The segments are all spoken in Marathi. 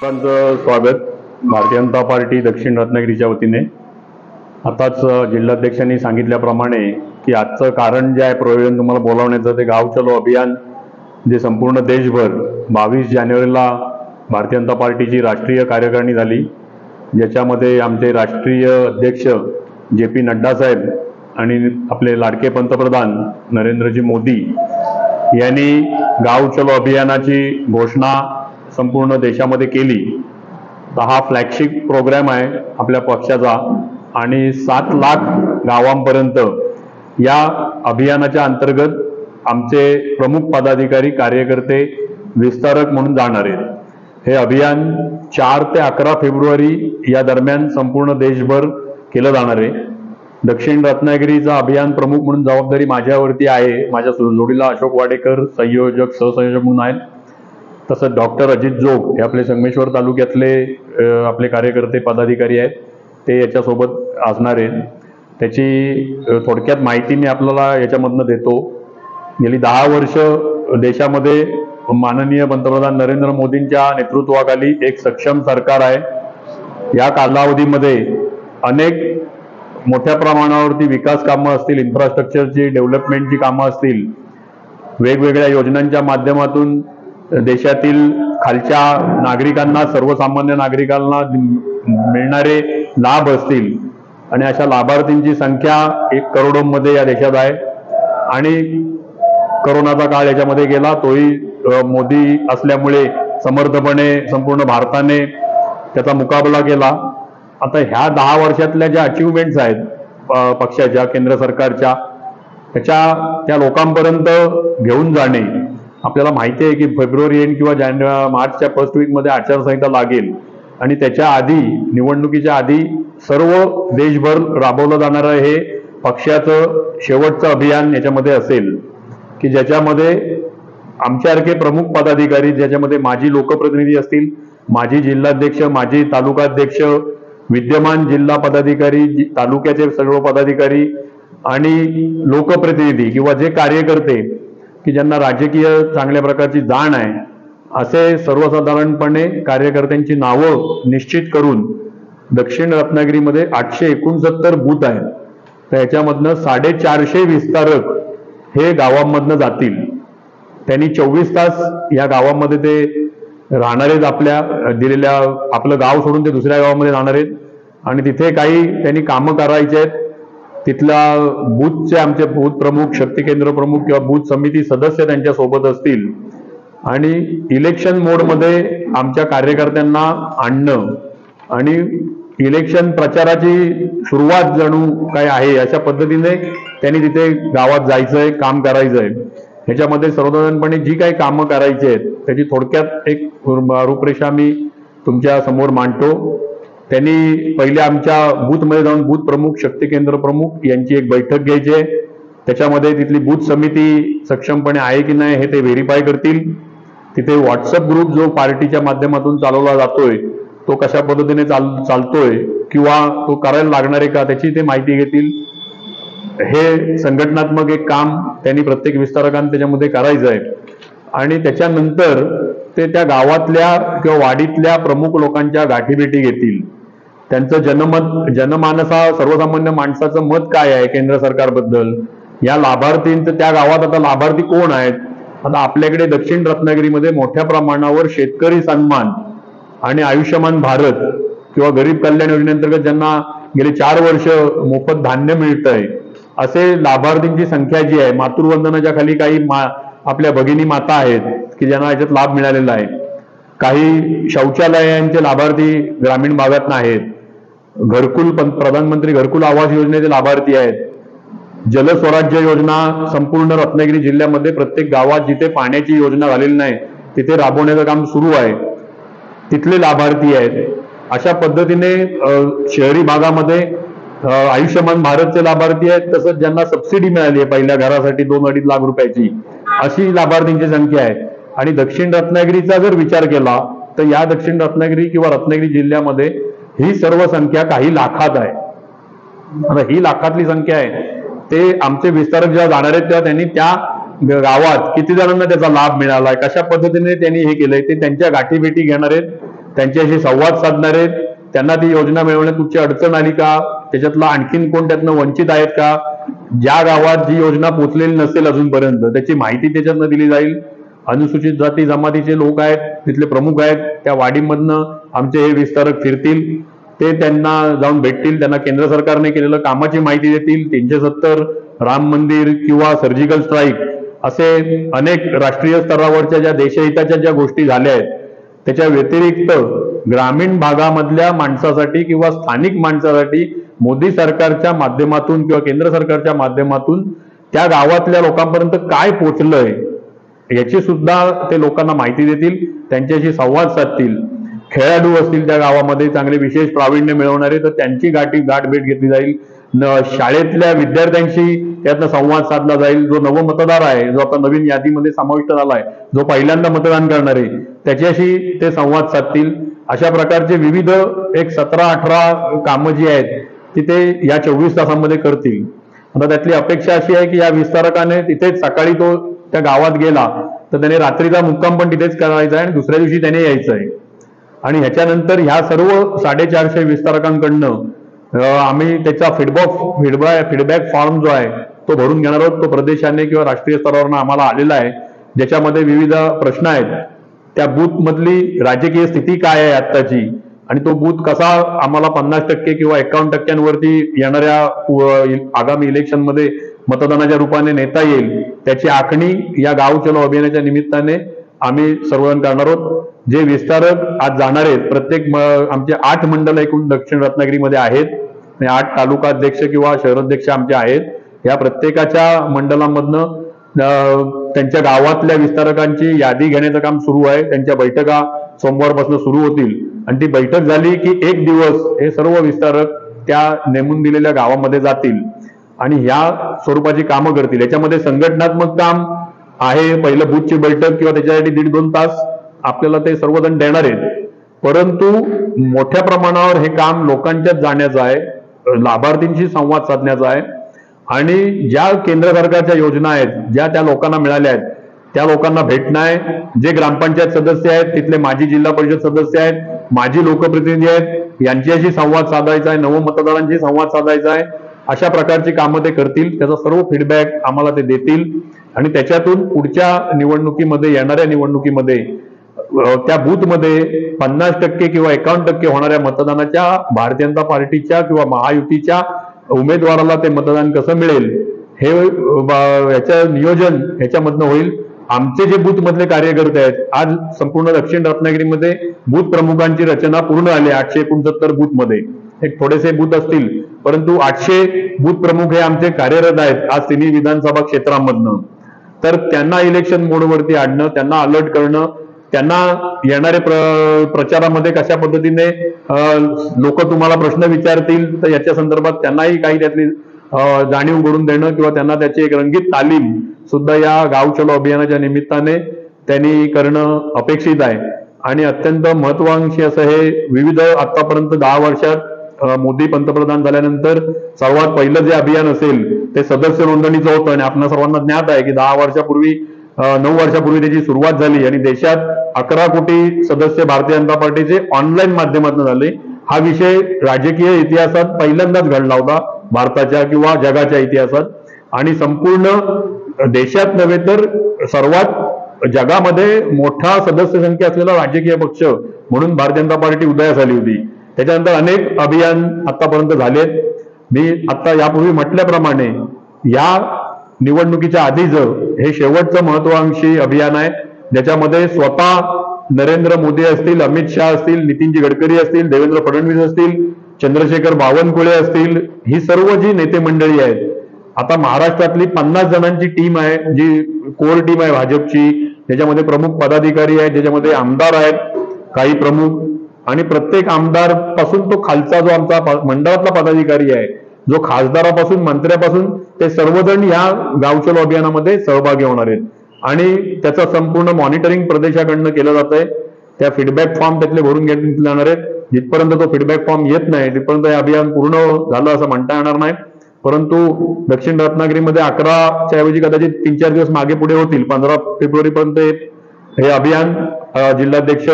सर्वांचं स्वागत भारतीय जनता पार्टी दक्षिण रत्नागिरीच्या वतीने। आताच जिल्हाध्यक्षांनी सांगितल्याप्रमाणे की आजचं कारण जे आहे प्रयोजन तुम्हाला बोलावण्याचं ते गाव चलो अभियान जे संपूर्ण देशभर 22 जानेवारीला भारतीय जनता पार्टीची राष्ट्रीय कार्यकारिणी झाली, ज्याच्यामध्ये आमचे राष्ट्रीय अध्यक्ष JP नड्डा साहेब आणि आपले लाडके पंतप्रधान नरेंद्रजी मोदी यांनी गाव चलो अभियानाची घोषणा संपूर्ण देशामध्ये केली। तर हा फ्लॅगशिप प्रोग्राम आहे आपल्या पक्षाचा आणि 7 लाख गावांपर्यंत या अभियानाच्या अंतर्गत आमचे प्रमुख पदाधिकारी कार्यकर्ते विस्तारक म्हणून जाणार आहेत। हे अभियान 4 ते 11 फेब्रुवारी या दरम्यान संपूर्ण देशभर केलं जाणार आहे। दक्षिण रत्नागिरीचा अभियान प्रमुख म्हणून जबाबदारी माझ्यावरती आहे। माझ्या जोडीला अशोक वाडेकर सहयोजक सहसंयोजक म्हणून आहेत। तसंच डॉक्टर अजित जोग हे आपले संगमेश्वर तालुक्यातले आपले कार्यकर्ते पदाधिकारी आहेत, ते याच्यासोबत असणार आहेत। त्याची थोडक्यात माहिती मी आपल्याला याच्यामधनं देतो। गेली 10 वर्ष देशामध्ये माननीय पंतप्रधान नरेंद्र मोदींच्या नेतृत्वाखाली एक सक्षम सरकार आहे। या कालावधीमध्ये अनेक मोठ्या प्रमाणावरती विकास कामं असतील, इन्फ्रास्ट्रक्चरची डेव्हलपमेंटची कामं असतील, वेगवेगळ्या योजनांच्या माध्यमातून देशातील खालच्या नागरिकांना, सर्वसामान्य नागरिकांना मिळणारे लाभ असतील आणि अशा लाभार्थींची संख्या 1 करोडमध्ये या देशात आहे। आणि कोरोनाचा काळ याच्यामध्ये गेला, तोही मोदी असल्यामुळे समर्थपणे संपूर्ण भारताने त्याचा मुकाबला केला। आता ह्या 10 वर्षातल्या ज्या अचिव्हमेंट्स आहेत पक्षाच्या, केंद्र सरकारच्या, त्या लोकांपर्यंत घेऊन जाणे। आपल्याला माहिती आहे की फेब्रुवारी एंड किंवा मार्चच्या फर्स्ट वीकमध्ये आचारसंहिता लागेल आणि त्याच्या आधी, निवडणुकीच्या आधी सर्व देशभर राबवलं जाणारं हे पक्षाचं शेवटचं अभियान याच्यामध्ये असेल, की ज्याच्यामध्ये आमच्यासारखे प्रमुख पदाधिकारी, ज्याच्यामध्ये माजी लोकप्रतिनिधी असतील, माजी जिल्हाध्यक्ष, माजी तालुकाध्यक्ष, विद्यमान जिल्हा पदाधिकारी, तालुक्याचे सर्व पदाधिकारी आणि लोकप्रतिनिधी किंवा जे कार्यकर्ते की ज्यांना राजकीय चांगल्या प्रकारची जाण आहे, असे सर्वसाधारणपणे कार्यकर्त्यांची नावं निश्चित करून दक्षिण रत्नागिरीमध्ये 869 बूथ आहेत। तर याच्यामधनं 450 विस्तारक हे गावांमधनं जातील। त्यांनी 24 तास या गावामध्ये ते राहणार आहेत। आपल्या दिलेल्या आपलं गाव सोडून ते दुसऱ्या गावामध्ये जाणार आहेत आणि तिथे काही त्यांनी कामं करायचे आहेत। तिथल्या बूथचे आमचे बूथ प्रमुख, शक्ती केंद्र प्रमुख किंवा बूथ समिती सदस्य त्यांच्या सोबत असतील आणि इलेक्शन मोडमध्ये आमच्या कार्यकर्त्यांना आणणं आणि इलेक्शन प्रचाराची सुरुवात जणू काय आहे अशा पद्धतीने त्यांनी तिथे गावात जायचंय, काम करायचंय। ह्याच्यामध्ये सर्वसाधारणपणे जी काही कामं करायची आहेत त्याची थोडक्यात एक रूपरेषा मी तुमच्या समोर मांडतो। त्यांनी पहिले आमच्या बूथमध्ये जाऊन बूथ प्रमुख, शक्ती केंद्र प्रमुख यांची एक बैठक घ्यायची आहे। त्याच्यामध्ये तिथली बूथ समिती सक्षमपणे आहे की नाही हे ते व्हेरीफाय करतील। तिथे व्हॉट्सअप ग्रुप जो पार्टीच्या माध्यमातून चालवला जातोय तो कशा पद्धतीने चालतोय किंवा तो करायला लागणार आहे का त्याची ते माहिती घेतील। हे संघटनात्मक एक काम त्यांनी प्रत्येक विस्तारकांनी त्याच्यामध्ये करायचं आहे आणि त्याच्यानंतर ते त्या गावातल्या किंवा वाडीतल्या प्रमुख लोकांच्या गाठीभेटी घेतील। त्यांचं जनमानसा, सर्वसामान्य माणसाचं मत काय आहे केंद्र सरकारबद्दल, या लाभार्थींचं, त्या गावात आता लाभार्थी कोण आहेत। आता आपल्याकडे दक्षिण रत्नागिरीमध्ये मोठ्या प्रमाणावर शेतकरी सन्मान आणि आयुष्यमान भारत किंवा गरीब कल्याण योजनेअंतर्गत ज्यांना गेले 4 वर्ष मोफत धान्य मिळतंय असे लाभार्थींची संख्या जी आहे, मातृवंदनाच्या खाली काही आपल्या भगिनी माता आहेत की ज्यांना याच्यात लाभ मिळालेला आहे। काही शौचालयांचे लाभार्थी ग्रामीण भागात आहेत। घरकुल, प्रधानमंत्री घरकुल आवास योजनेचे लाभार्थी आहेत। जलस्वराज्य योजना संपूर्ण रत्नागिरी जिल्ह्यामध्ये प्रत्येक गावात जिथे पाण्याची योजना झालेली नाही तिथे राबवण्याचं काम सुरू आहे, तिथले लाभार्थी आहेत। अशा पद्धतीने शहरी भागामध्ये आयुष्यमान भारतचे लाभार्थी आहेत। तसंच ज्यांना सबसिडी मिळाली आहे पहिल्या घरासाठी 2-2.5 लाख रुपयाची, अशी लाभार्थींची संख्या आहे। आणि दक्षिण रत्नागिरीचा जर विचार केला तर या दक्षिण रत्नागिरी किंवा रत्नागिरी जिल्ह्यामध्ये ही सर्व संख्या काही लाखात आहे। आता ही लाखातली संख्या आहे, ते आमचे विस्तारक जेव्हा जाणार आहेत तेव्हा त्यांनी त्या गावात किती जणांना त्याचा लाभ मिळालाय, कशा पद्धतीने त्यांनी हे केलंय ते त्यांच्या गाठीभेटी घेणार आहेत त्यांच्याशी संवाद साधणार आहेत, त्यांना ती योजना मिळवण्यात कुठची अडचण आली का, त्याच्यातला आणखीन कोण त्यातनं वंचित आहेत का, ज्या गावात जी योजना पोहोचलेली नसेल अजूनपर्यंत त्याची माहिती त्याच्यातनं दिली जाईल. अनुसूचित जाती जमातीचे लोक आहेत, तिथले प्रमुख आहेत, त्या वाडीमधनं आमचे हे विस्तारक फिरतील, ते त्यांना जाऊन भेटतील, त्यांना केंद्र सरकारने केलेलं कामाची माहिती देतील. 370 राम मंदिर किंवा सर्जिकल स्ट्राईक असे अनेक राष्ट्रीय स्तरावरच्या ज्या देशहिताच्या ज्या गोष्टी झाल्या आहेत त्याच्या व्यतिरिक्त ग्रामीण भागामधल्या माणसासाठी किंवा स्थानिक माणसासाठी मोदी सरकारच्या माध्यमातून किंवा केंद्र सरकारच्या माध्यमातून त्या गावातल्या लोकांपर्यंत काय पोचलंय याची सुद्धा ते लोकांना माहिती देतील, त्यांच्याशी संवाद साधतील. खेळाडू असतील त्या गावामध्ये चांगले विशेष प्रावीण्य मिळवणारे तर त्यांची गाठभेट घेतली जाईल. शाळेतल्या विद्यार्थ्यांशी त्यातनं संवाद साधला जाईल. जो नव मतदार आहे, जो आता नवीन यादीमध्ये समाविष्ट झाला आहे, जो पहिल्यांदा मतदान करणार आहे, त्याच्याशी ते संवाद साधतील. अशा प्रकारचे विविध एक 17-18 कामं जी आहेत ती ते या 24 तासांमध्ये करतील. आता त्यातली अपेक्षा अशी आहे की या विस्तारकाने तिथेच सकाळी तो त्या गावात गेला तर त्याने रात्रीचा मुक्काम पण तिथेच करायचा आहे आणि दुसऱ्या दिवशी त्याने यायचं आहे. आणि ह्याच्यानंतर ह्या सर्व 450 विस्तारकांकडनं आम्ही त्याचा फीडबॅक फॉर्म जो आहे तो भरून घेणार आहोत. तो प्रदेशाने किंवा राष्ट्रीय स्तरावरनं आम्हाला आलेला आहे, ज्याच्यामध्ये विविध प्रश्न आहेत. त्या बूथ मधली राजकीय स्थिती काय आहे आत्ताची आणि तो बूथ कसा आम्हाला 50% किंवा 51% येणाऱ्या आगामी इलेक्शनमध्ये मतदानाच्या रूपाने नेता येईल, त्याची आखणी या गाव चलो अभियानाच्या निमित्ताने आम्ही सर्वजण करणार आहोत. जे विस्तारक आज जाणार आहेत, प्रत्येक आमचे 8 मंडल एकूण दक्षिण रत्नागिरीमध्ये आहेत, 8 तालुका अध्यक्ष किंवा शहराध्यक्ष आमचे आहेत. या प्रत्येकाच्या मंडलामधनं त्यांच्या गावातल्या विस्तारकांची यादी घेण्याचं काम सुरू आहे. त्यांच्या बैठका सोमवारपासून सुरू होतील आणि ती बैठक झाली की एक दिवस हे सर्व विस्तारक त्या नेमून दिलेल्या गावामध्ये जातील आणि ह्या स्वरूपाची कामं करतील. याच्यामध्ये संघटनात्मक काम आहे, पहिलं बूथची बैठक किंवा त्याच्यासाठी 1.5-2 तास आपल्याला ते सर्वजण देणार आहेत. परंतु मोठ्या प्रमाणावर हे काम लोकांच्यात जाण्याचं आहे, लाभार्थींशी संवाद साधण्याचा आहे आणि ज्या केंद्र सरकारच्या योजना आहेत, ज्या त्या लोकांना मिळाल्या आहेत त्या लोकांना भेटणं आहे. जे ग्रामपंचायत सदस्य आहेत, तिथले माजी जिल्हा परिषद सदस्य आहेत, माजी लोकप्रतिनिधी आहेत, यांच्याशी संवाद साधायचा आहे, नव मतदारांशी संवाद साधायचा आहे. अशा प्रकारची कामं ते करतील. त्याचा सर्व फीडबॅक आम्हाला ते देतील आणि त्याच्यातून पुढच्या निवडणुकीमध्ये, येणाऱ्या निवडणुकीमध्ये त्या बूथमध्ये 50% किंवा 51% होणाऱ्या मतदानाच्या भारतीय जनता पार्टीच्या किंवा महायुतीच्या उमेदवाराला ते मतदान कसं मिळेल हे याचं नियोजन ह्याच्यामधनं होईल. आमचे जे बूथ मधले कार्यकर्ते आहेत, आज संपूर्ण दक्षिण रत्नागिरीमध्ये बूथ प्रमुखांची रचना पूर्ण आली. 869 बूथ मध्ये एक थोडेसे बूथ असतील, परंतु 800 बूथ प्रमुख हे आमचे कार्यरत आहेत आज तिन्ही विधानसभा क्षेत्रांमधनं. तर त्यांना इलेक्शन मोडवरती आणणं, त्यांना अलर्ट करणं, त्यांना येणारे प्रचारामध्ये कशा पद्धतीने लोक तुम्हाला प्रश्न विचारतील तर याच्या संदर्भात त्यांनाही काही त्यातली जाणीव करून देणं किंवा त्यांना त्याची एक रंगीत तालीम सुद्धा या गाव चलो अभियानाच्या निमित्ताने त्यांनी करणं अपेक्षित आहे. आणि अत्यंत महत्वाकांक्षी असं हे विविध आतापर्यंत 10 वर्षात मोदी पंतप्रधान झाल्यानंतर सर्वात पहिलं जे अभियान असेल ते सदस्य नोंदणीचं होतं आणि आपल्या सर्वांना ज्ञात आहे की 9 वर्षापूर्वी त्याची सुरुवात झाली आणि देशात 11 कोटी सदस्य भारतीय जनता पार्टीचे ऑनलाईन माध्यमातून झाले. हा विषय राजकीय इतिहासात पहिल्यांदाच घडला होता भारताच्या किंवा जगाच्या इतिहासात आणि संपूर्ण देशात नव्हे तर सर्वात जगामध्ये मोठा सदस्य संख्या असलेला राजकीय पक्ष म्हणून भारतीय जनता पार्टी उदयास आली होती. त्याच्यानंतर अनेक अभियान आतापर्यंत झालेत. मी आता यापूर्वी म्हटल्याप्रमाणे या निवडणुकीच्या आधीचं हे शेवटचं महत्वाकांक्षी अभियान आहे, ज्याच्यामध्ये स्वतः नरेंद्र मोदी असतील, अमित शहा असतील, नितीनजी गडकरी असतील, देवेंद्र फडणवीस असतील, चंद्रशेखर बावनकुळे असतील, ही सर्व जी नेते मंडळी आहेत. आता महाराष्ट्रातली 50 जणांची टीम आहे, जी कोर टीम आहे भाजपची, ज्याच्यामध्ये प्रमुख पदाधिकारी आहेत, ज्याच्यामध्ये आमदार आहेत काही प्रमुख, आणि प्रत्येक आमदार पासून तो खालचा जो आमचा मंडळातला पदाधिकारी आहे, जो खासदारापासून मंत्र्यापासून ते सर्वजण या गाव चलो अभियानामध्ये सहभागी होणार आहेत आणि त्याचं संपूर्ण मॉनिटरिंग प्रदेशाकडनं केलं जात आहे. त्या फीडबॅक फॉर्म त्यातले भरून घेतले जाणार आहेत. जिथपर्यंत तो फीडबॅक फॉर्म येत नाही तिथपर्यंत हे अभियान पूर्ण झालं असं म्हणता येणार नाही. परंतु दक्षिण रत्नागिरीमध्ये 11च्या ऐवजी कदाचित 3-4 दिवस मागे पुढे होतील. 15 फेब्रुवारीपर्यंत हे अभियान जिल्हाध्यक्ष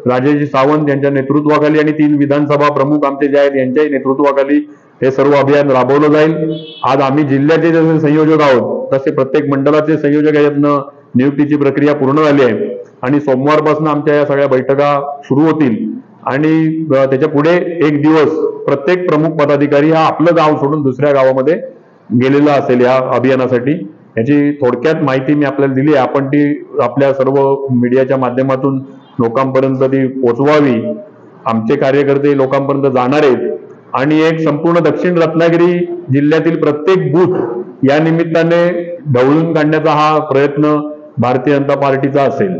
राजेश सावंत यांच्या नेतृत्वाखाली आणि 3 विधानसभा प्रमुख आमचे जे आहेत यांच्याही नेतृत्वाखाली हे सर्व अभियान राबवलं जाईल. आज आम्ही जिल्ह्याचे जसे संयोजक आहोत तसे प्रत्येक मंडळाचे संयोजक यातनं नियुक्तीची प्रक्रिया पूर्ण झाली आहे आणि सोमवारपासून आमच्या या सगळ्या बैठका सुरू होतील आणि त्याच्या पुढे एक दिवस प्रत्येक प्रमुख पदाधिकारी हा आपलं गाव सोडून दुसऱ्या गावामध्ये गेलेला असेल या अभियानासाठी. याची थोडक्यात माहिती मी आपल्याला दिली आहे. आपण ती आपल्या सर्व मीडियाच्या माध्यमातून लोकांपर्यंत ती पोचवावी. आमचे कार्यकर्ते लोकांपर्यंत जाणार आहेत आणि एक संपूर्ण दक्षिण रत्नागिरी जिल्ह्यातील प्रत्येक बूथ या निमित्ताने ढवळून काढण्याचा हा प्रयत्न भारतीय जनता पार्टीचा असेल.